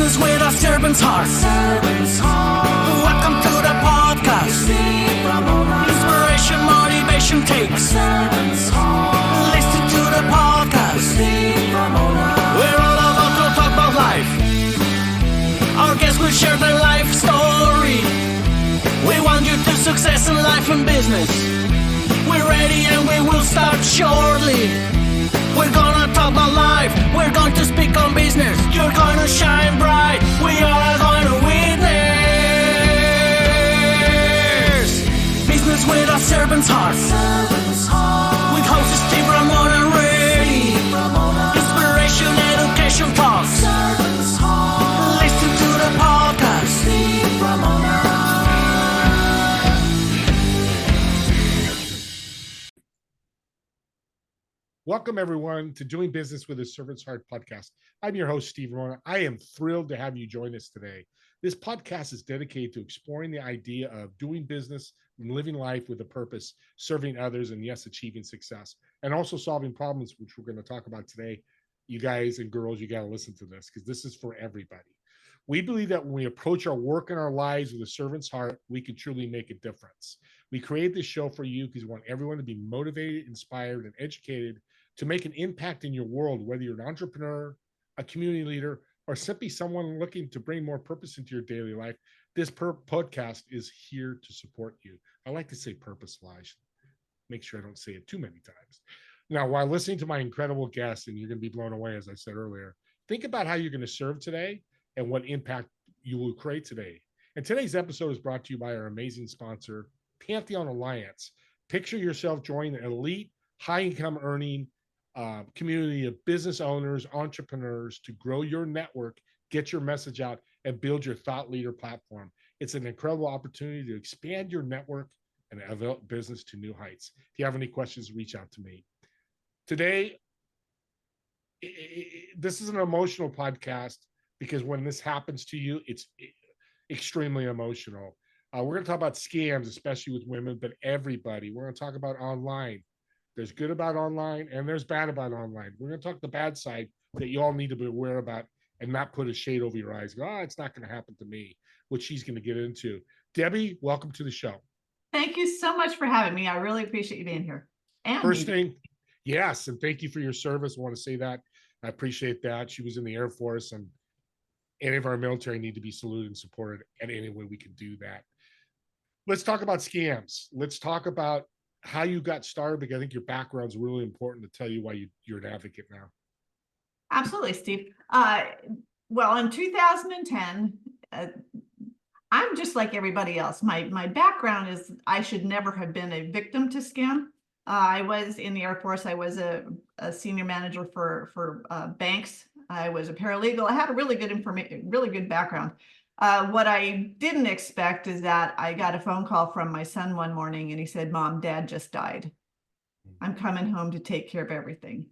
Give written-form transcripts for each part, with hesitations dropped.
Business with a servant's heart. Welcome to the podcast. Inspiration, motivation takes. Listen to the podcast. We're all about to talk about life. Our guests will share their life story. We want you to success in life and business. We're ready and we will start shortly. We're gonna talk about life. We're going to speak on business. You're gonna shine bright. We are going to witness. Business with a servant's heart. With hosts Steve, Ramona, and Ray. Inspiration, education talks. Listen to the podcast. Welcome, everyone, to Doing Business with a Servant's Heart podcast. I'm your host, Steve Ramona. I am thrilled to have you join us today. This podcast is dedicated to exploring the idea of doing business and living life with a purpose, serving others, and yes, achieving success, and also solving problems, which we're going to talk about today. You guys and girls, you got to listen to this because this is for everybody. We believe that when we approach our work and our lives with a servant's heart, we can truly make a difference. We create this show for you because we want everyone to be motivated, inspired, and educated to make an impact in your world, whether you're an entrepreneur, a community leader, or simply someone looking to bring more purpose into your daily life. This podcast is here to support you. I like to say purposeful. I should make sure I don't say it too many times. Now, while listening to my incredible guests, and you're going to be blown away, as I said earlier, think about how you're going to serve today and what impact you will create today. And today's episode is brought to you by our amazing sponsor, Pantheon Alliance. Picture yourself joining an elite, high-income earning community of business owners, entrepreneurs to grow your network, get your message out, and build your thought leader platform. It's an incredible opportunity to expand your network and elevate business to new heights. If you have any questions, reach out to me. Today, this is an emotional podcast because when this happens to you, it's extremely emotional. We're going to talk about scams, especially with women, but everybody. We're going to talk about online. There's good about online and there's bad about online. We're going to talk the bad side that you all need to be aware about and not put a shade over your eyes. Go, oh, it's not going to happen to me, which she's going to get into. Debby, welcome to the show. Thank you so much for having me. I really appreciate you being here. And first thing, yes, and thank you for your service. I want to say that. I appreciate that. She was in the Air Force, and any of our military need to be saluted and supported in any way we can do that. Let's talk about scams. Let's talk about how you got started, because I think your background is really important to tell you why you're an advocate now. Absolutely, Steve. Well, in 2010, I'm just like everybody else. My background is I should never have been a victim to scam. I was in the Air Force. I was a senior manager for banks. I was a paralegal. I had a really good background. What I didn't expect is that I got a phone call from my son one morning and he said, "Mom, Dad just died. I'm coming home to take care of everything."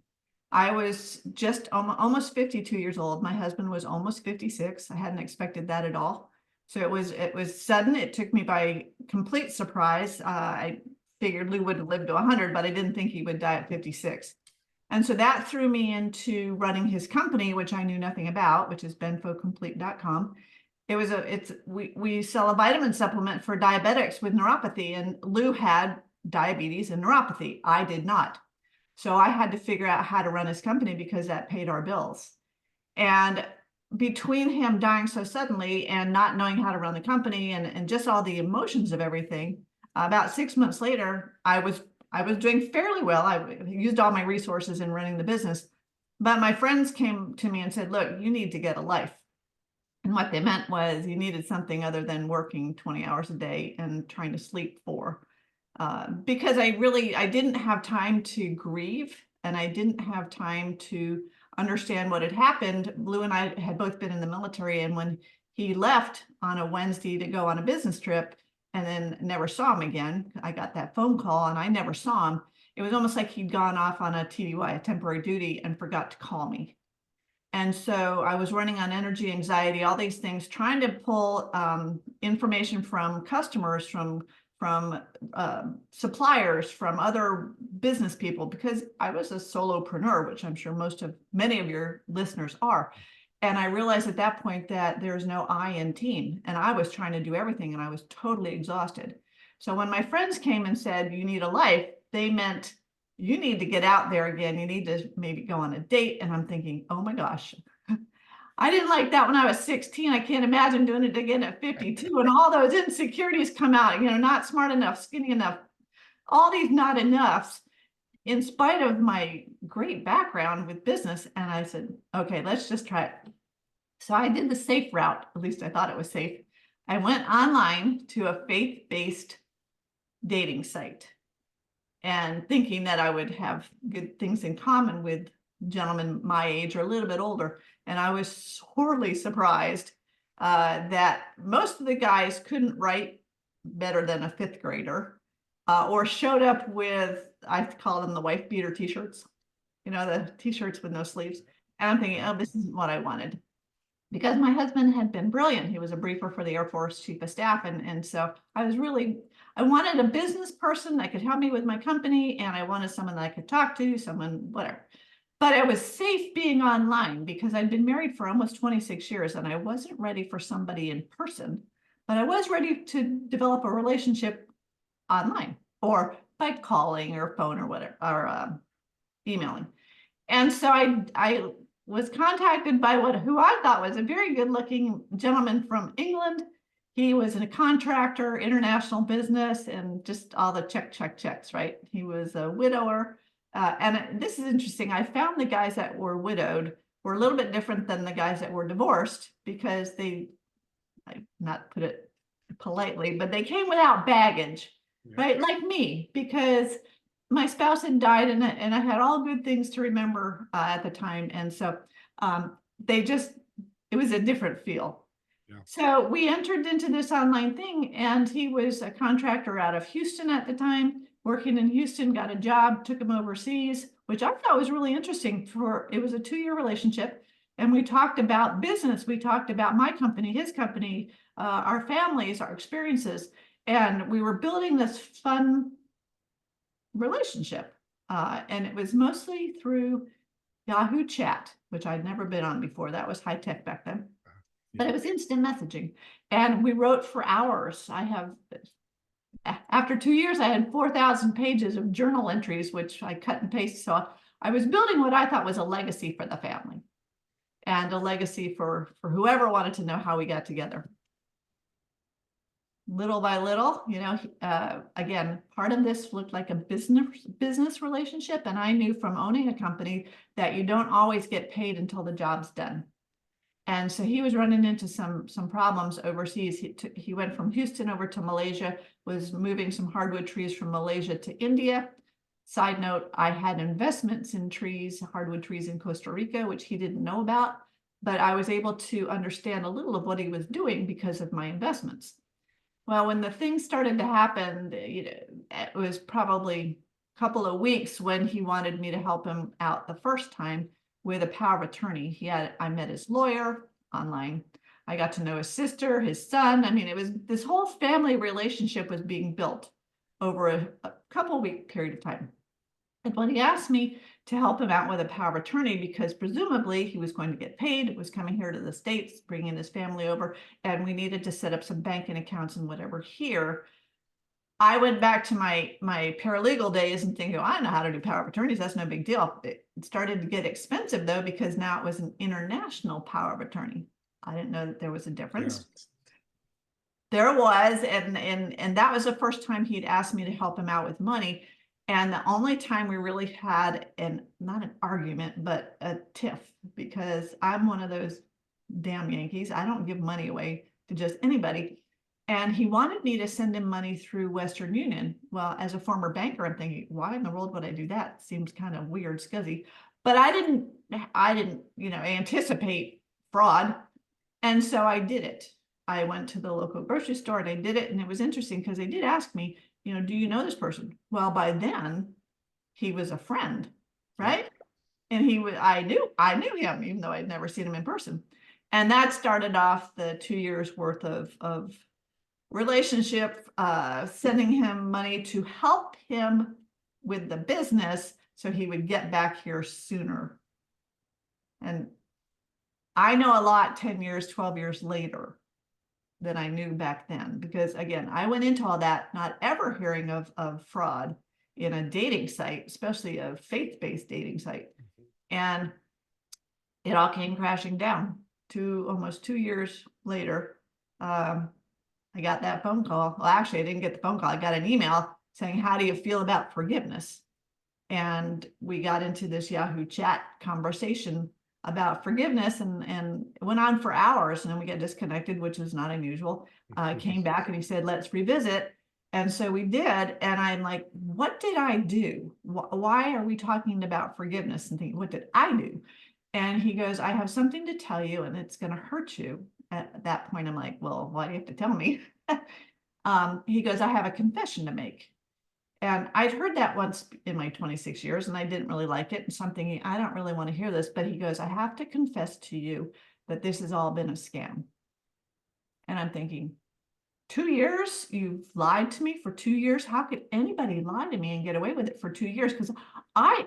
I was just almost 52 years old. My husband was almost 56. I hadn't expected that at all. So it was sudden. It took me by complete surprise. I figured Lou would have lived to 100, but I didn't think he would die at 56. And so that threw me into running his company, which I knew nothing about, which is benfocomplete.com. We sell a vitamin supplement for diabetics with neuropathy, and Lou had diabetes and neuropathy. I did not. So I had to figure out how to run his company because that paid our bills. And between him dying so suddenly and not knowing how to run the company and just all the emotions of everything, about 6 months later, I was doing fairly well. I used all my resources in running the business, but my friends came to me and said, "Look, you need to get a life." And what they meant was you needed something other than working 20 hours a day and trying to sleep 4. Because I didn't have time to grieve, and I didn't have time to understand what had happened. Lou and I had both been in the military, and when he left on a Wednesday to go on a business trip and then never saw him again, I got that phone call and I never saw him. It was almost like he'd gone off on a TDY, a temporary duty, and forgot to call me. And so I was running on energy, anxiety, all these things, trying to pull information from customers, from suppliers, from other business people, because I was a solopreneur, which I'm sure many of your listeners are. And I realized at that point that there's no I in team, and I was trying to do everything and I was totally exhausted. So when my friends came and said, you need a life, they meant you need to get out there again. You need to maybe go on a date. And I'm thinking, oh my gosh, I didn't like that when I was 16. I can't imagine doing it again at 52. And all those insecurities come out, not smart enough, skinny enough, all these not enoughs, in spite of my great background with business. And I said, okay, let's just try it. So I did the safe route. At least I thought it was safe. I went online to a faith-based dating site and thinking that I would have good things in common with gentlemen my age or a little bit older. And I was sorely surprised that most of the guys couldn't write better than a fifth grader, or showed up with, I call them the wife beater t-shirts, the t-shirts with no sleeves. And I'm thinking, oh, this isn't what I wanted. Because my husband had been brilliant. He was a briefer for the Air Force Chief of Staff. And so I wanted a business person that could help me with my company. And I wanted someone that I could talk to, someone, whatever. But I was safe being online because I'd been married for almost 26 years and I wasn't ready for somebody in person, but I was ready to develop a relationship online or by calling or phone or whatever, or emailing. And so I was contacted by who I thought was a very good looking gentleman from England. He was a contractor, international business, and just all the checks, right? He was a widower. And this is interesting. I found the guys that were widowed were a little bit different than the guys that were divorced because not put it politely, but they came without baggage, right? Like me, because my spouse had died and I had all good things to remember at the time. And so it was a different feel. Yeah. So we entered into this online thing and he was a contractor out of Houston at the time, working in Houston, got a job, took him overseas, which I thought was really interesting. It was a 2-year relationship. And we talked about business. We talked about my company, his company, our families, our experiences. And we were building this fun relationship. And it was mostly through Yahoo Chat, which I'd never been on before. That was high tech back then. But it was instant messaging. And we wrote for hours. After 2 years, I had 4,000 pages of journal entries, which I cut and paste. So I was building what I thought was a legacy for the family and a legacy for whoever wanted to know how we got together. Little by little, again, part of this looked like a business relationship. And I knew from owning a company that you don't always get paid until the job's done. And so he was running into some problems overseas. He went from Houston over to Malaysia, was moving some hardwood trees from Malaysia to India. Side note, I had investments in hardwood trees in Costa Rica, which he didn't know about, but I was able to understand a little of what he was doing because of my investments. Well, when the things started to happen, it was probably a couple of weeks when he wanted me to help him out the first time with a power of attorney. I met his lawyer online. I got to know his sister, his son. I mean, it was this whole family relationship was being built over a couple week period of time. And when he asked me to help him out with a power of attorney, because presumably he was going to get paid, was coming here to the States, bringing his family over, and we needed to set up some banking accounts and whatever here. I went back to my paralegal days and thinking, I know how to do power of attorneys. That's no big deal. It started to get expensive though, because now it was an international power of attorney. I didn't know that there was a difference. Yeah. There was, and that was the first time he'd asked me to help him out with money. And the only time we really had not an argument, but a tiff, because I'm one of those damn Yankees. I don't give money away to just anybody. And he wanted me to send him money through Western Union. Well, as a former banker, I'm thinking, why in the world would I do that? Seems kind of weird, scuzzy. But I didn't, anticipate fraud. And so I did it. I went to the local grocery store and I did it. And it was interesting because they did ask me, do you know this person? Well, by then he was a friend, right? And I knew him, even though I'd never seen him in person. And that started off the 2 years worth of relationship, sending him money to help him with the business so he would get back here sooner. And I know a lot 10 years, 12 years later than I knew back then, because again, I went into all that not ever hearing of fraud in a dating site, especially a faith-based dating site. And it all came crashing down almost 2 years later. I got that phone call. Well, actually, I didn't get the phone call. I got an email saying, how do you feel about forgiveness? And we got into this Yahoo chat conversation about forgiveness, and it went on for hours, and then we got disconnected, which is not unusual. Came back and he said, let's revisit. And so we did. And I'm like, what did I do? Why are we talking about forgiveness? And thinking, what did I do? And he goes, I have something to tell you, and it's going to hurt you. At that point, I'm like, well, why do you have to tell me? He goes, I have a confession to make. And I'd heard that once in my 26 years, and I didn't really like it. And something, I don't really want to hear this, but he goes, I have to confess to you that this has all been a scam. And I'm thinking, 2 years? You've lied to me for 2 years? How could anybody lie to me and get away with it for 2 years? Because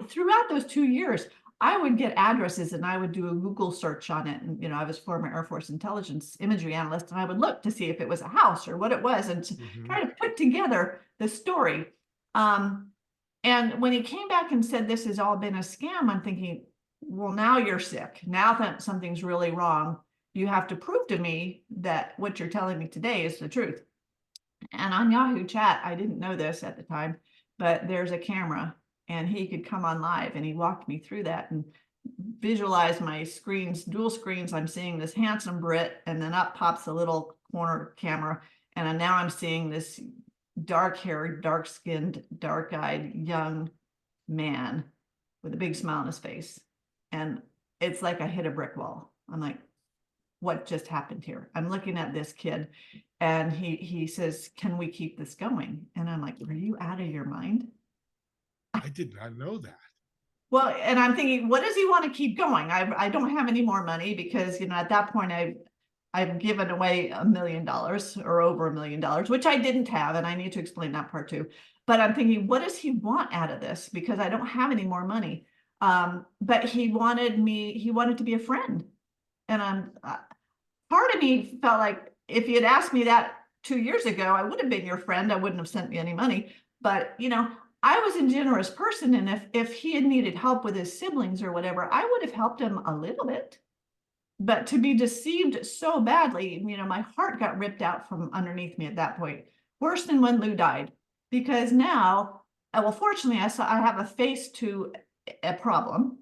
throughout those 2 years, I would get addresses and I would do a Google search on it. And, I was former Air Force intelligence imagery analyst, and I would look to see if it was a house or what it was, and try to put together the story. And when he came back and said, this has all been a scam, I'm thinking, well, now you're sick. Now that something's really wrong, you have to prove to me that what you're telling me today is the truth. And on Yahoo chat, I didn't know this at the time, but there's a camera, and he could come on live, and he walked me through that and visualized my screens, dual screens. I'm seeing this handsome Brit, and then up pops a little corner camera. And now I'm seeing this dark-haired, dark-skinned, dark-eyed young man with a big smile on his face. And it's like I hit a brick wall. I'm like, what just happened here? I'm looking at this kid, and he says, can we keep this going? And I'm like, are you out of your mind? I did not know that. Well, and I'm thinking, what does he want to keep going? I don't have any more money because, at that point I've given away $1 million or over $1 million, which I didn't have. And I need to explain that part too. But I'm thinking, what does he want out of this? Because I don't have any more money. But he wanted to be a friend. And part of me felt like if he had asked me that 2 years ago, I would have been your friend. I wouldn't have sent me any money. But, I was a generous person. And if he had needed help with his siblings or whatever, I would have helped him a little bit. But to be deceived so badly, my heart got ripped out from underneath me at that point. Worse than when Lou died. Because now, well, fortunately, I have a face to a problem.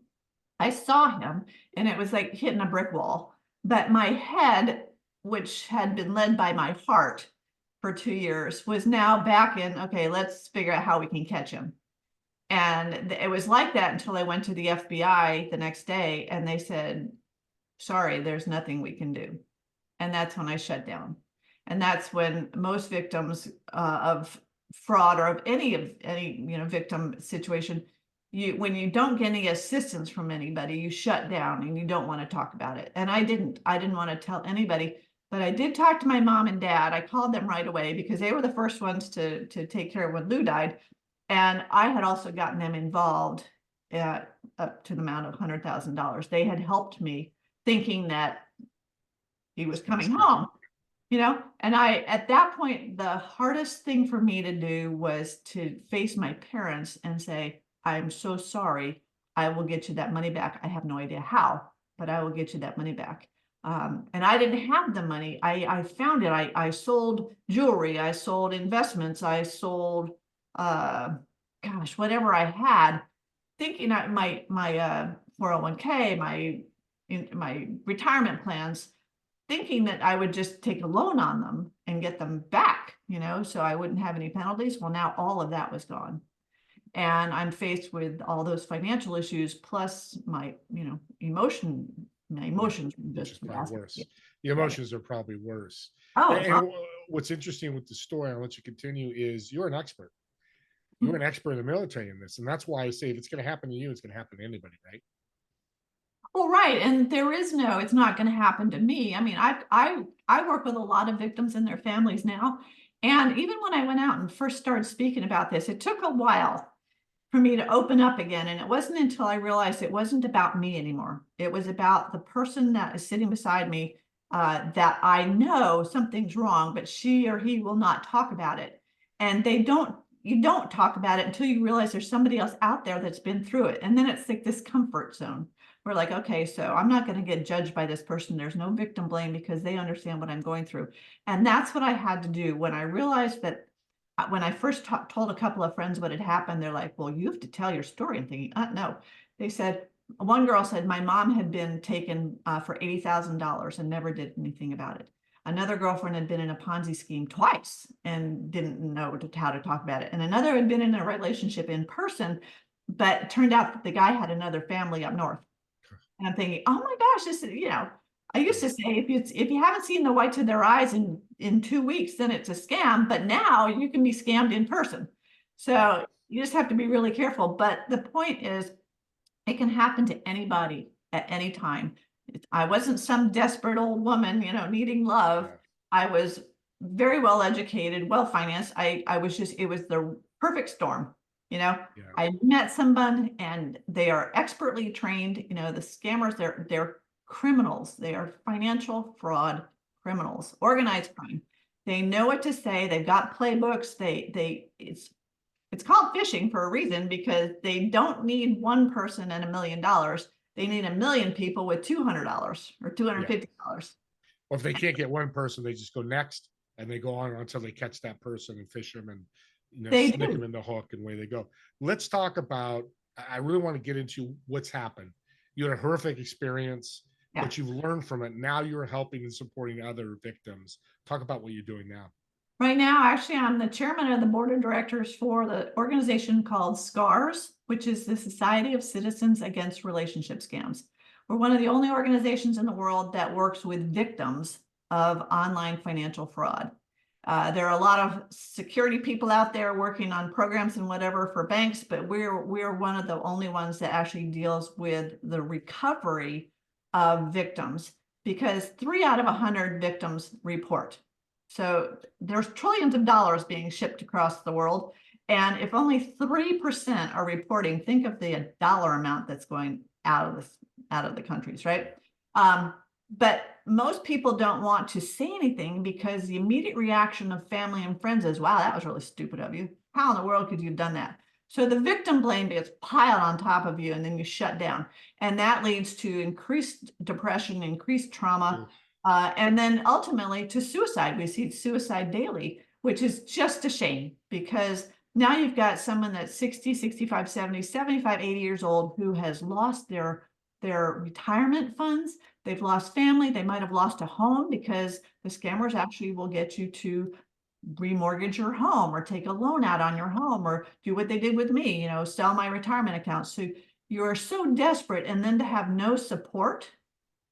I saw him, and it was like hitting a brick wall. But my head, which had been led by my heart for 2 years, was now back in, okay, let's figure out how we can catch him. And it was like that until I went to the FBI the next day, and they said, sorry, there's nothing we can do. And that's when I shut down. And that's when most victims of fraud or of any victim situation, when you don't get any assistance from anybody, you shut down and you don't want to talk about it. And I didn't want to tell anybody, but I did talk to my mom and dad. I called them right away because they were the first ones to take care of when Lou died. And I had also gotten them involved up to the amount of $100,000. They had helped me, thinking that he was coming home, and at that point, the hardest thing for me to do was to face my parents and say, I'm so sorry. I will get you that money back. I have no idea how, but I will get you that money back. And I didn't have the money. I found it. I sold jewelry. I sold investments. I sold, whatever I had, thinking my 401k, my retirement plans, thinking that I would just take a loan on them and get them back, so I wouldn't have any penalties. Well, now all of that was gone. And I'm faced with all those financial issues, plus my, emotions were just worse. The emotions are probably worse. Oh, and what's interesting with the story, I'll let you continue, is you're an expert. You're an expert in the military in this. And that's why I say if it's going to happen to you, it's going to happen to anybody, right? Well, right. And it's not going to happen to me. I mean, I work with a lot of victims and their families now. And even when I went out and first started speaking about this, it took a while. for me to open up again. And it wasn't until I realized it wasn't about me anymore. It was about the person that is sitting beside me, that I know something's wrong, but she or he will not talk about it. And you don't talk about it until you realize there's somebody else out there that's been through it. And then it's like this comfort zone. We're like, okay, so I'm not going to get judged by this person. There's no victim blame because they understand what I'm going through. And that's what I had to do when I realized that. When I first told a couple of friends what had happened, they're like, well, you have to tell your story. I'm thinking, no. They said, one girl said, my mom had been taken for $80,000 and never did anything about it. Another girlfriend had been in a Ponzi scheme twice and didn't know how to talk about it. And another had been in a relationship in person, but it turned out that the guy had another family up north. And I'm thinking, oh my gosh, this is, I used to say if you haven't seen the whites of their eyes in 2 weeks, then it's a scam. But now you can be scammed in person. So you just have to be really careful. But the point is, it can happen to anybody at any time. I wasn't some desperate old woman, needing love. I was very well educated, well financed. I was just, it was the perfect storm. I met someone and they are expertly trained. The scammers, they're criminals. They are financial fraud criminals, organized crime. They know what to say. They've got playbooks. It's called phishing for a reason, because they don't need one person and $1 million. They need 1 million people with $200 or $250. Or if they can't get one person, they just go next and they go on until they catch that person and fish them and snick them in the hook, and away they go. Let's talk about, I really want to get into what's happened. You had a horrific experience, but you've learned from it. Now you're helping and supporting other victims. Talk about what you're doing now. Right now, actually, I'm the chairman of the board of directors for the organization called SCARS, which is the Society of Citizens Against Relationship Scams. We're one of the only organizations in the world that works with victims of online financial fraud. There are a lot of security people out there working on programs and whatever for banks, but we're one of the only ones that actually deals with the recovery of victims, because 3 out of 100 victims report. So there's trillions of dollars being shipped across the world. And if only 3% are reporting, think of the dollar amount that's going out of the countries, right? But most people don't want to say anything because the immediate reaction of family and friends is, wow, that was really stupid of you. How in the world could you have done that? So the victim blame gets piled on top of you, and then you shut down. And that leads to increased depression, increased trauma, and then ultimately to suicide. We see suicide daily, which is just a shame, because now you've got someone that's 60, 65, 70, 75, 80 years old who has lost their retirement funds. They've lost family. They might have lost a home, because the scammers actually will get you to remortgage your home or take a loan out on your home, or do what they did with me, sell my retirement account. So you're so desperate, and then to have no support,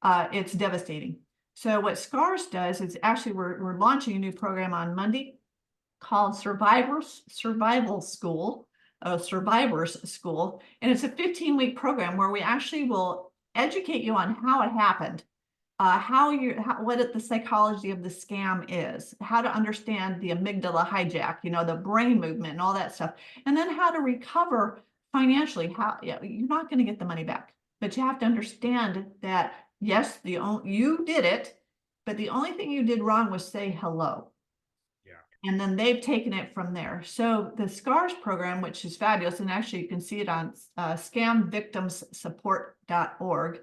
it's devastating. So what SCARS does is, actually we're launching a new program on Monday called Survivors School. And it's a 15-week program where we actually will educate you on how it happened, what the psychology of the scam is, how to understand the amygdala hijack, the brain movement and all that stuff, and then how to recover financially. You're not going to get the money back, but you have to understand that, yes, you did it, but the only thing you did wrong was say hello. And then they've taken it from there. So the SCARS program, which is fabulous, and actually you can see it on scamvictimssupport.org.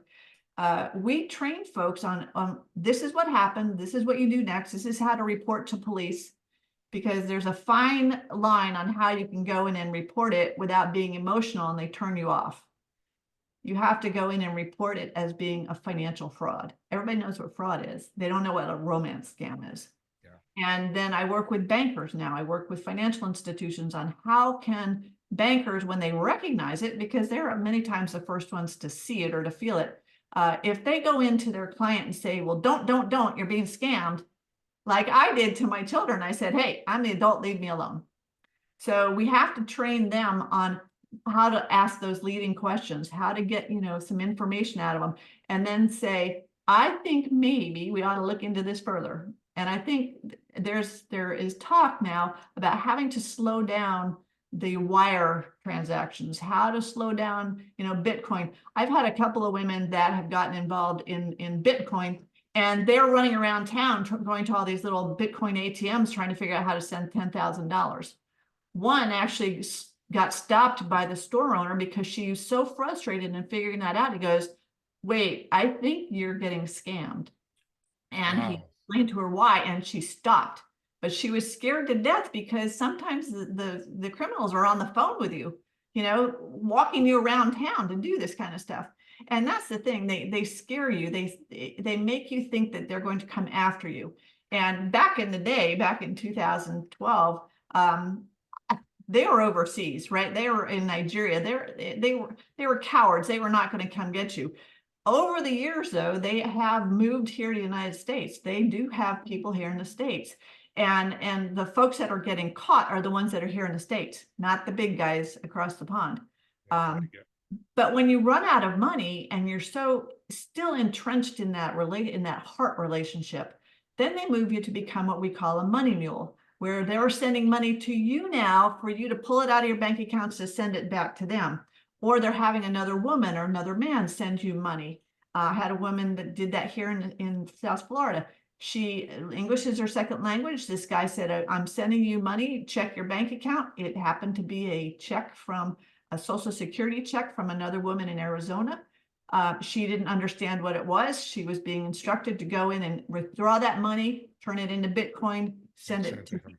We train folks on this is what happened, this is what you do next, this is how to report to police, because there's a fine line on how you can go in and report it without being emotional and they turn you off. You have to go in and report it as being a financial fraud. Everybody knows what fraud is. They don't know what a romance scam is. And then I work with bankers now. I work with financial institutions on how can bankers, when they recognize it, because they're many times the first ones to see it or to feel it, if they go into their client and say, well, don't, you're being scammed, like I did to my children. I said, hey, I'm the adult, leave me alone. So we have to train them on how to ask those leading questions, how to get, some information out of them, and then say, I think maybe we ought to look into this further. And I think there is talk now about having to slow down the wire transactions, how to slow down, Bitcoin. I've had a couple of women that have gotten involved in Bitcoin, and they're running around town going to all these little Bitcoin ATMs trying to figure out how to send $10,000. One actually got stopped by the store owner because she was so frustrated in figuring that out. He goes, "Wait, I think you're getting scammed." And he explained to her why, and she stopped. But she was scared to death because sometimes the criminals are on the phone with you, walking you around town to do this kind of stuff. And that's the thing, they scare you. They make you think that they're going to come after you. And back in the day, back in 2012, they were overseas, right? They were in Nigeria. They were cowards. They were not going to come get you. Over the years, though, they have moved here to the United States. They do have people here in the States. And the folks that are getting caught are the ones that are here in the States, not the big guys across the pond. But when you run out of money and you're so still entrenched in that heart relationship, then they move you to become what we call a money mule, where they're sending money to you now for you to pull it out of your bank accounts to send it back to them. Or they're having another woman or another man send you money. I had a woman that did that here in South Florida. English is her second language. This guy said, "I'm sending you money, check your bank account." It happened to be a Social Security check from another woman in Arizona. She didn't understand what it was. She was being instructed to go in and withdraw that money, turn it into Bitcoin, send it to me.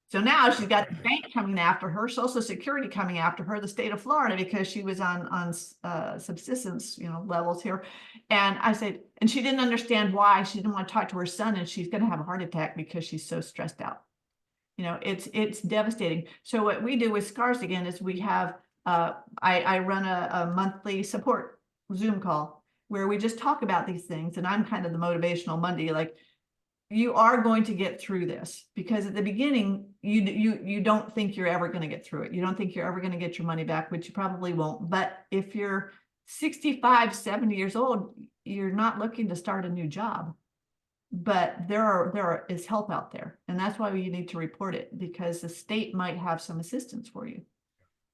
So now she's got the bank coming after her, Social Security coming after her, the state of Florida, because she was on subsistence, levels here. And I said, and she didn't understand why. She didn't want to talk to her son, and she's going to have a heart attack because she's so stressed out. It's devastating. So what we do with Scars Again is we have, I run a monthly support Zoom call where we just talk about these things. And I'm kind of the motivational Monday, like, you are going to get through this, because at the beginning, you don't think you're ever going to get through it. You don't think you're ever going to get your money back, which you probably won't. But if you're 65, 70 years old, you're not looking to start a new job. But there is help out there. And that's why you need to report it, because the state might have some assistance for you.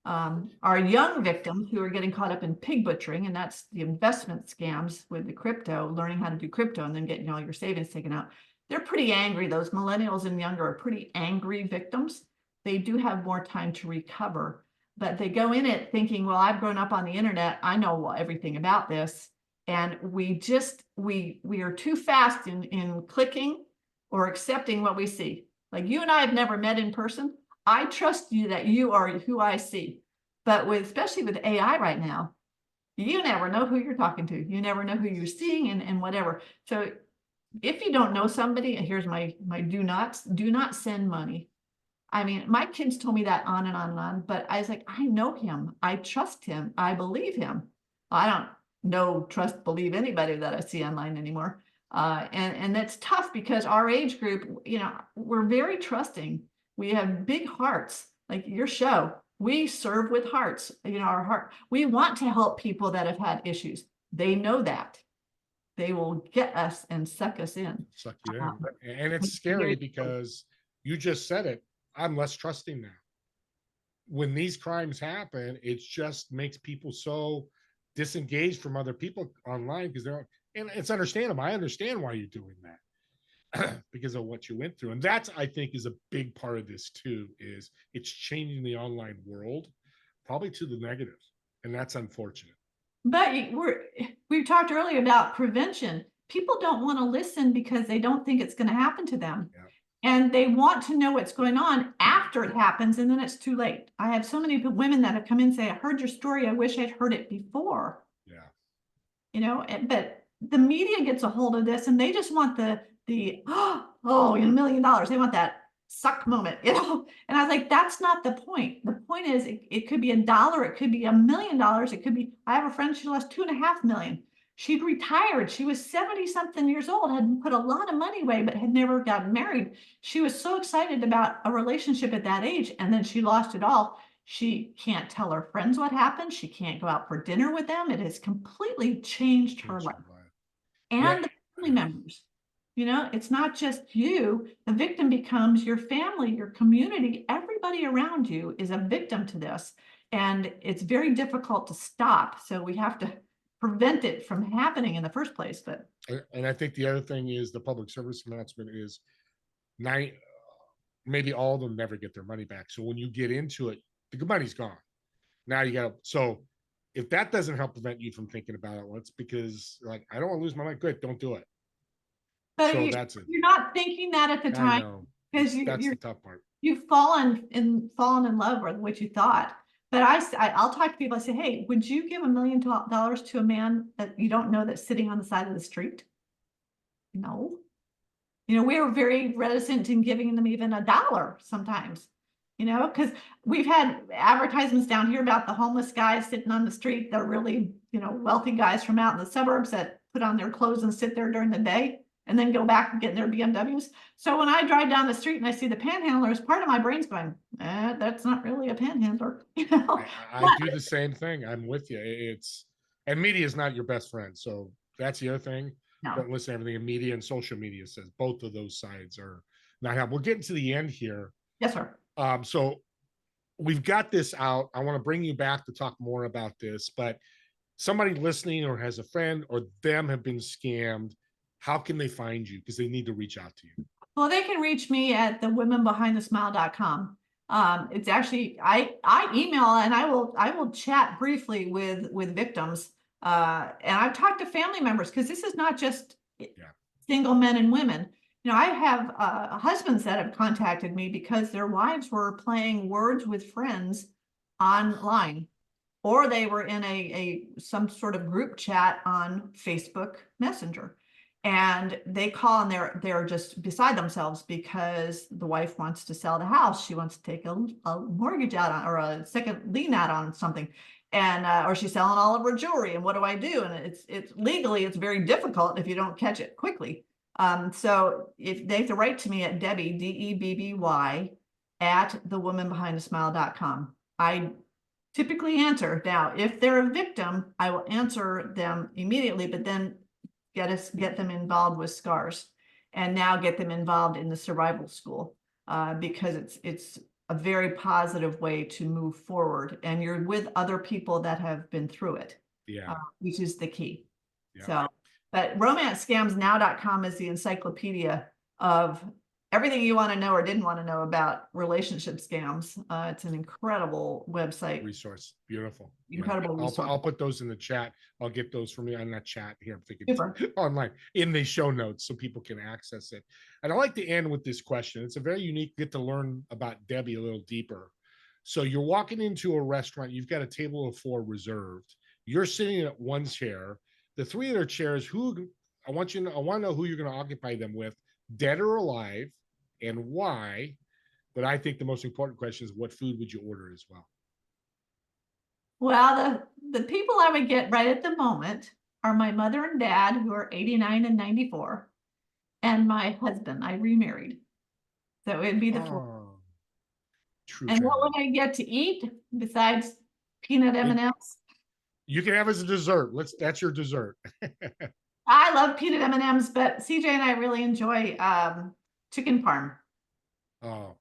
Our young victims who are getting caught up in pig butchering, and that's the investment scams with the crypto, learning how to do crypto and then getting all your savings taken out. They're pretty angry. Those millennials and younger are pretty angry victims. They do have more time to recover, but they go in it thinking, well, I've grown up on the internet. I know everything about this. And we are too fast in clicking or accepting what we see. Like, you and I have never met in person. I trust you that you are who I see. But especially with AI right now, you never know who you're talking to. You never know who you're seeing and whatever. So if you don't know somebody, here's my do not send money. I mean, my kids told me that on and on and on, but I was like, I know him. I trust him. I believe him. I don't know, trust, believe anybody that I see online anymore. And that's tough because our age group, we're very trusting. We have big hearts, like your show. We serve with hearts, our heart. We want to help people that have had issues. They know that. They will get us and suck us in. Suck you in. And it's scary because you just said it. I'm less trusting now. When these crimes happen, it just makes people so disengaged from other people online because and it's understandable. I understand why you're doing that because of what you went through. And that's, I think, is a big part of this too, is it's changing the online world probably to the negative. And that's unfortunate. But we talked earlier about prevention. People don't want to listen because they don't think it's going to happen to them. Yeah. And they want to know what's going on after it happens, and then it's too late. I have so many women that have come in and say, I heard your story. I wish I'd heard it before. Yeah. But the media gets a hold of this and they just want the $1 million. They want that suck moment, And I was like, that's not the point. The point is it could be $1, it could be $1 million. It could be, I have a friend, she lost $2.5 million. She'd retired. She was 70 something years old, had put a lot of money away, but had never gotten married. She was so excited about a relationship at that age. And then she lost it all. She can't tell her friends what happened. She can't go out for dinner with them. It has completely changed her life and the family members. It's not just you. The victim becomes your family, your community. Everybody around you is a victim to this. And it's very difficult to stop. So we have to prevent it from happening in the first place. But And I think the other thing is the public service announcement is maybe all of them never get their money back. So when you get into it, the money's gone. Now you got to, so if that doesn't help prevent you from thinking about it, well, it's because like, I don't want to lose my money. Good, don't do it. So that's it. you're not thinking that at the I time know. because That's the tough part. you've fallen in love with what you thought. But I'll talk to people. I say, hey, would you give $1 million to a man that you don't know that's sitting on the side of the street? No. We were very reticent in giving them even $1 sometimes, because we've had advertisements down here about the homeless guys sitting on the street. They're really, wealthy guys from out in the suburbs that put on their clothes and sit there during the day and then go back and get in their BMWs. So when I drive down the street and I see the panhandlers, part of my brain's going, that's not really a panhandler. I do the same thing. I'm with you. And media is not your best friend. So that's the other thing. No. Don't listen to everything in media, and social media says both of those sides are not helpful. We're getting to the end here. Yes, sir. So we've got this out. I want to bring you back to talk more about this, but somebody listening or has a friend or them have been scammed. How can they find you? Because they need to reach out to you. Well, they can reach me at thewomenbehindthesmile.com. It's actually, I email and I will chat briefly with victims. And I've talked to family members because this is not just single men and women. I have husbands that have contacted me because their wives were playing words with friends online, or they were in some sort of group chat on Facebook Messenger. And they call and they're just beside themselves because the wife wants to sell the house. She wants to take a mortgage out on, or a second lien out on something. And or she's selling all of her jewelry. And what do I do? And it's legally, it's very difficult if you don't catch it quickly. So if they have to write to me at Debby, Debby at thewomanbehindthesmile.com. I typically answer. Now, if they're a victim, I will answer them immediately, but then get them involved with SCARS, and now get them involved in the survival school, because it's a very positive way to move forward, and you're with other people that have been through it, which is the key. So, but romancescamsnow.com is the encyclopedia of everything you want to know or didn't want to know about relationship scams. It's an incredible website. Resource. Beautiful. Incredible resource. I'll put those in the chat. I'll get those from you on that chat here. I'm thinking Super. online in the show notes so people can access it. And I like to end with this question. It's a very unique, get to learn about Debby a little deeper. So you're walking into a restaurant, you've got a table of 4 reserved. You're sitting at one chair. The 3 other chairs, I want to know who you're going to occupy them with, dead or alive, and why. But I think the most important question is, what food would you order as well? Well, the people I would get right at the moment are my mother and dad, who are 89 and 94, and my husband. I remarried. So it'd be the 4. True. And what would I get to eat besides peanut M&Ms? You can have as a dessert. That's your dessert. I love peanut M&Ms, but CJ and I really enjoy chicken parm. Oh,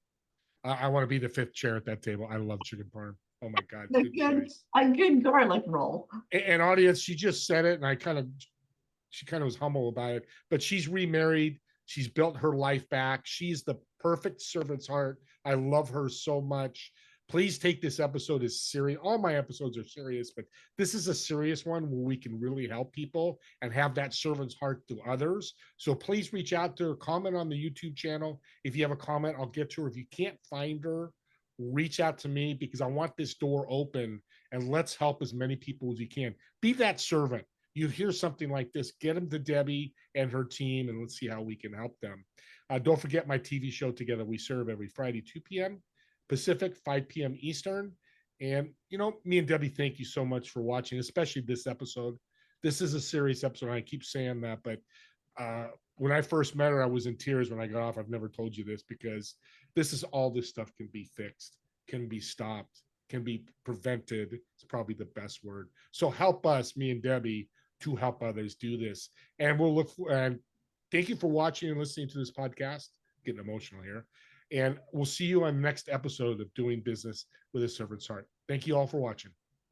I want to be the 5th chair at that table. I love chicken parm. Oh my God. A good garlic roll. And audience, she just said it, and she kind of was humble about it, but she's remarried. She's built her life back. She's the perfect servant's heart. I love her so much. Please take this episode as serious. All my episodes are serious, but this is a serious one where we can really help people and have that servant's heart to others. So please reach out to her, comment on the YouTube channel. If you have a comment, I'll get to her. If you can't find her, reach out to me, because I want this door open, and let's help as many people as you can. Be that servant. You hear something like this, get them to Debby and her team, and let's see how we can help them. Don't forget my TV show, Together We Serve, every Friday, 2 p.m. Pacific, 5 p.m. Eastern. And, me and Debby, thank you so much for watching, especially this episode. This is a serious episode. And I keep saying that, but when I first met her, I was in tears when I got off. I've never told you this, because this stuff can be fixed, can be stopped, can be prevented. It's probably the best word. So help us, me and Debby, to help others do this. And we'll look for, and Thank you for watching and listening to this podcast. Getting emotional here. And we'll see you on the next episode of Doing Business with a Servant's Heart. Thank you all for watching.